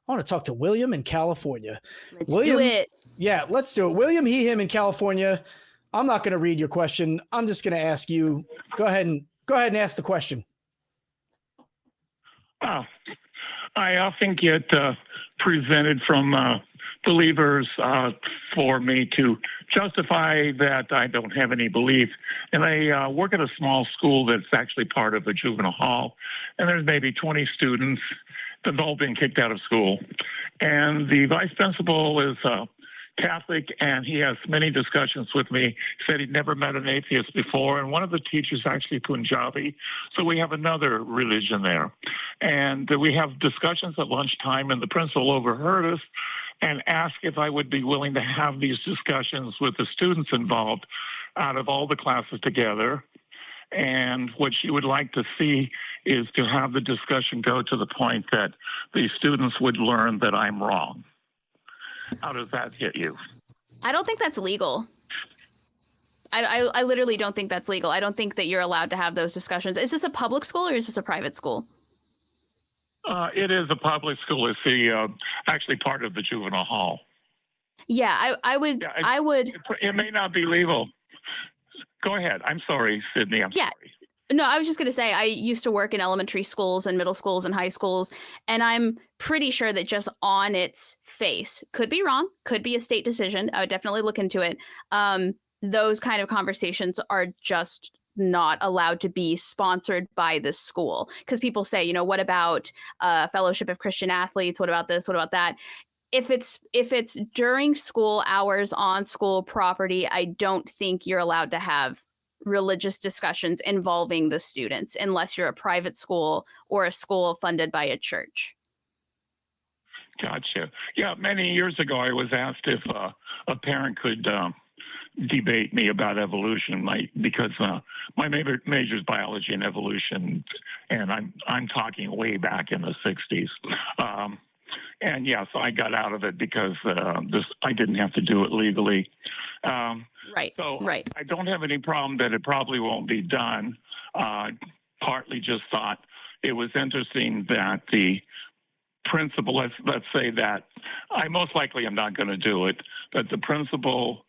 I want to talk to William in California. Let's do it. Yeah, let's do it. William, he, him in California. I'm not going to read your question. I'm just going to ask you. Go ahead and ask the question. I often get presented from believers for me to justify that I don't have any belief. And I work at a small school that's actually part of a juvenile hall, and there's maybe 20 students that have all been kicked out of school. And the vice principal is Catholic, and he has many discussions with me. He said he'd never met an atheist before, and one of the teachers actually Punjabi, so we have another religion there. And we have discussions at lunchtime, and the principal overheard us and asked if I would be willing to have these discussions with the students involved out of all the classes together. And what she would like to see is to have the discussion go to the point that the students would learn that I'm wrong. How does that hit you? I don't think that's legal. I literally don't think that's legal. I don't think that you're allowed to have those discussions. Is this a public school or is this a private school? It is a public school. It's the actually part of the juvenile hall. Yeah, I would. It may not be legal. Go ahead. I'm sorry, Sydney. I'm sorry. No, I was just going to say I used to work in elementary schools and middle schools and high schools, and I'm pretty sure that just on its face, could be wrong, could be a state decision. I would definitely look into it. Those kind of conversations are just not allowed to be sponsored by the school, because people say, what about Fellowship of Christian Athletes? What about this? What about that? If it's during school hours on school property, I don't think you're allowed to have religious discussions involving the students unless you're a private school or a school funded by a church. Gotcha. Yeah, many years ago, I was asked if a parent could debate me about evolution, because my major is biology and evolution, and I'm talking way back in the 60s. And yeah, so I got out of it because I didn't have to do it legally. Right. I don't have any problem that it probably won't be done. Partly just thought it was interesting that the principal, let's say that I most likely am not going to do it, but the principal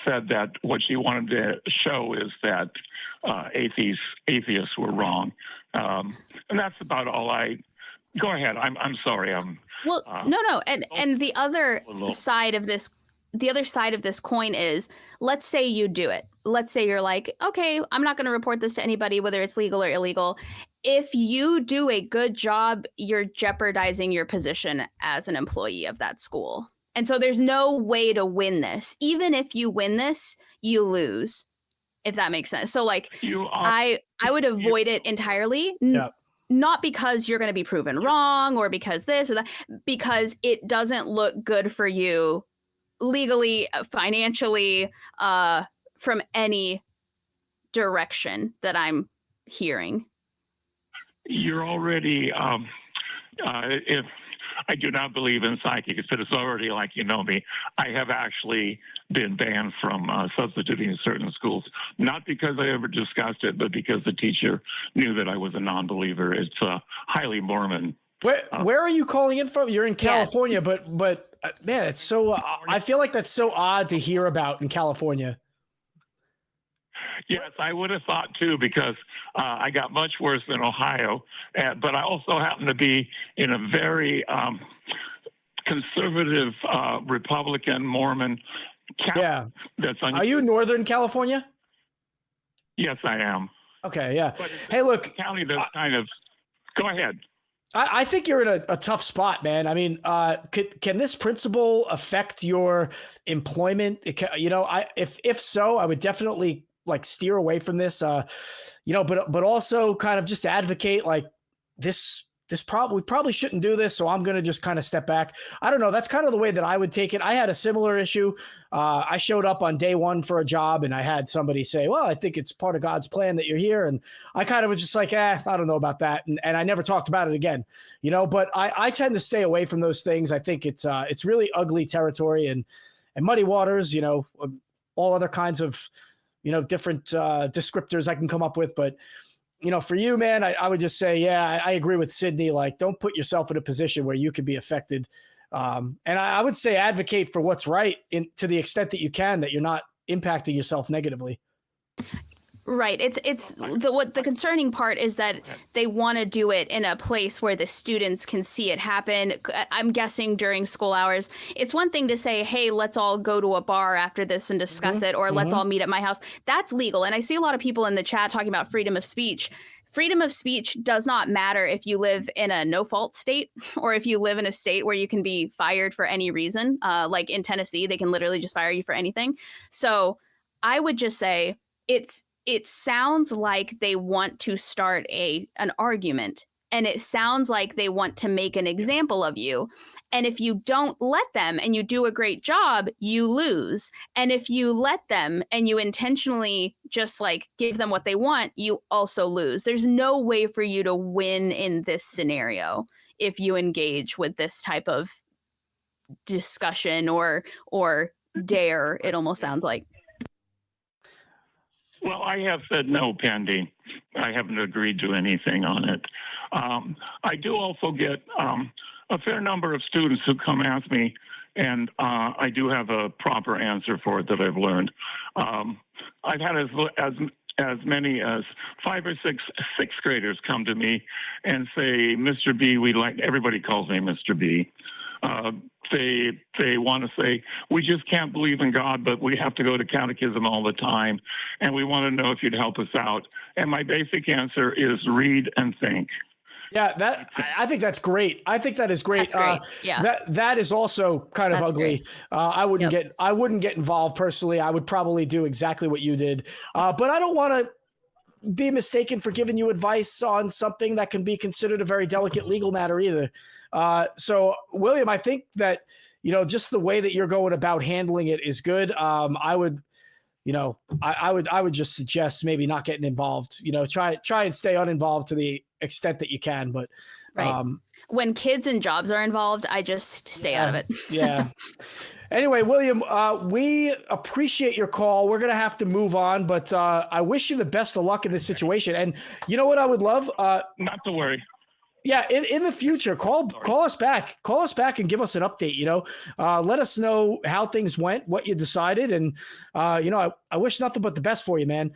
said that what she wanted to show is that atheists were wrong. And that's about all Go ahead. I'm sorry. No. And the other side of this coin is, let's say you do it. Let's say you're like, okay, I'm not going to report this to anybody, whether it's legal or illegal. If you do a good job, you're jeopardizing your position as an employee of that school. And so there's no way to win this. Even if you win this, you lose, if that makes sense. So I would avoid it entirely. Yeah. Not because you're going to be proven wrong or because this or that, because it doesn't look good for you legally, financially, from any direction that I'm hearing. You're already, if I do not believe in psychics, but it's already like you know me. I have actually been banned from substituting in certain schools, not because I ever discussed it, but because the teacher knew that I was a non-believer. It's highly Mormon. Where are you calling in from? You're in California, but man, it's so. I feel like that's so odd to hear about in California. Yes, I would have thought too, because I got much worse than Ohio, but I also happen to be in a very conservative Republican Mormon county. Yeah, that's unusual. Are you Northern California? Yes, I am. Okay, yeah. Hey, look, a county that's kind of. Go ahead. I think you're in a tough spot, man. I mean, can this principle affect your employment? If so, I would definitely steer away from this, but also kind of just advocate we probably shouldn't do this. So I'm going to just kind of step back. I don't know. That's kind of the way that I would take it. I had a similar issue. I showed up on day one for a job and I had somebody say, well, I think it's part of God's plan that you're here. And I kind of was just like, I don't know about that. And I never talked about it again, but I tend to stay away from those things. I think it's really ugly territory and muddy waters, all other kinds of, different descriptors I can come up with. But for you, man, I would just say, yeah, I agree with Sydney. Like, don't put yourself in a position where you could be affected. And I would say advocate for what's right to the extent that you can, that you're not impacting yourself negatively. Right. It's the concerning part is that they want to do it in a place where the students can see it happen. I'm guessing during school hours. It's one thing to say, hey, let's all go to a bar after this and discuss it, or let's all meet at my house. That's legal. And I see a lot of people in the chat talking about freedom of speech. Freedom of speech does not matter if you live in a no-fault state or if you live in a state where you can be fired for any reason. Like in Tennessee, they can literally just fire you for anything. So I would just say it sounds like they want to start an argument, and it sounds like they want to make an example of you. And if you don't let them and you do a great job, you lose. And if you let them and you intentionally just like give them what they want, you also lose. There's no way for you to win in this scenario if you engage with this type of discussion or dare, it almost sounds like. Well, I have said no, Pandy. I haven't agreed to anything on it. I do also get a fair number of students who come ask me, and I do have a proper answer for it that I've learned. I've had as many as 5 or 6 sixth graders come to me and say, Mr. B, everybody calls me Mr. B. They want to say, we just can't believe in God, but we have to go to catechism all the time, and we want to know if you'd help us out. And my basic answer is read and think. Yeah, I think that's great. I think that is great. That's great. Yeah. That is also kind of ugly. I wouldn't get involved personally. I would probably do exactly what you did. But I don't want to be mistaken for giving you advice on something that can be considered a very delicate legal matter either. So William, I think that, just the way that you're going about handling it is good. I would just suggest maybe not getting involved, try and stay uninvolved to the extent that you can, but right. When kids and jobs are involved, I just stay out of it. Yeah. Anyway, William, we appreciate your call. We're going to have to move on, but I wish you the best of luck in this situation. And you know what I would love? Not to worry. Yeah, in the future, call us back. Call us back and give us an update, Let us know how things went, what you decided. And, I wish nothing but the best for you, man.